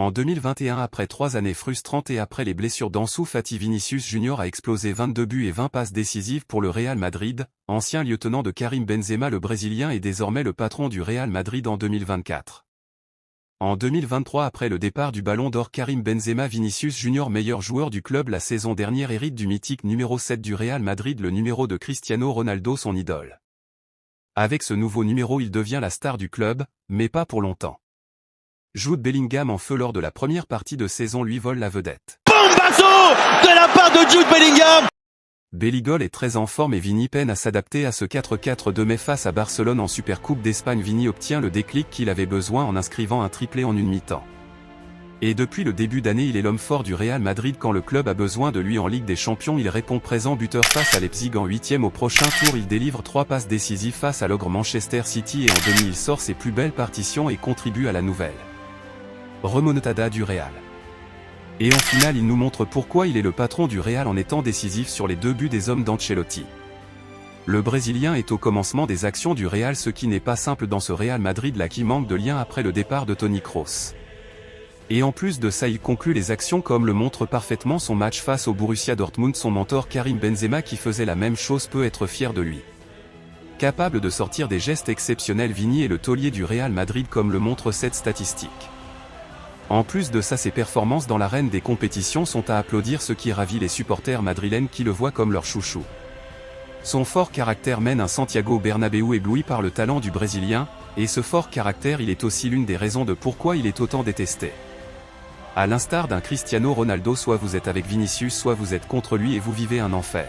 En 2021, après 3 années frustrantes et après les blessures d'Ansu Fati, Vinicius Junior a explosé 22 buts et 20 passes décisives pour le Real Madrid. Ancien lieutenant de Karim Benzema, le Brésilien est désormais le patron du Real Madrid en 2024. En 2023, après le départ du Ballon d'Or Karim Benzema, Vinicius Junior, meilleur joueur du club la saison dernière, hérite du mythique numéro 7 du Real Madrid, le numéro de Cristiano Ronaldo, son idole. Avec ce nouveau numéro, il devient la star du club, mais pas pour longtemps. Jude Bellingham, en feu lors de la première partie de saison, lui vole la vedette. Bombazo de la part de Jude Bellingham. Belligol est très en forme et Vini peine à s'adapter à ce 4-4-2, mais face à Barcelone en Supercoupe d'Espagne, Vini obtient le déclic qu'il avait besoin en inscrivant un triplé en une mi-temps. Et depuis le début d'année, il est l'homme fort du Real Madrid. Quand le club a besoin de lui en Ligue des Champions, il répond présent. Buteur face à Leipzig en 8e. Au prochain tour, il délivre 3 passes décisives face à l'ogre Manchester City et en demi, il sort ses plus belles partitions et contribue à la nouvelle remontada du Real. Et en finale, il nous montre pourquoi il est le patron du Real en étant décisif sur les 2 buts des hommes d'Ancelotti. Le Brésilien est au commencement des actions du Real, ce qui n'est pas simple dans ce Real Madrid là qui manque de lien après le départ de Toni Kroos. Et en plus de ça, il conclut les actions comme le montre parfaitement son match face au Borussia Dortmund. Son mentor Karim Benzema, qui faisait la même chose, peut être fier de lui. Capable de sortir des gestes exceptionnels, Vini est le taulier du Real Madrid comme le montre cette statistique. En plus de ça, ses performances dans l'arène des compétitions sont à applaudir, ce qui ravit les supporters madrilènes qui le voient comme leur chouchou. Son fort caractère mène un Santiago Bernabéu ébloui par le talent du Brésilien, et ce fort caractère, il est aussi l'une des raisons de pourquoi il est autant détesté. À l'instar d'un Cristiano Ronaldo, soit vous êtes avec Vinicius, soit vous êtes contre lui et vous vivez un enfer.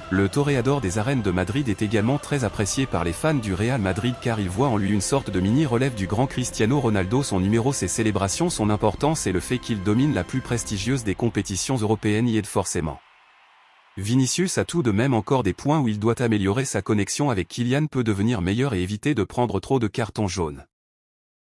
Le toréador des arènes de Madrid est également très apprécié par les fans du Real Madrid car ils voient en lui une sorte de mini-relève du grand Cristiano Ronaldo. Son numéro, ses célébrations, son importance et le fait qu'il domine la plus prestigieuse des compétitions européennes y aident forcément. Vinicius a tout de même encore des points où il doit améliorer sa connexion avec Kylian, peut devenir meilleur et éviter de prendre trop de cartons jaunes.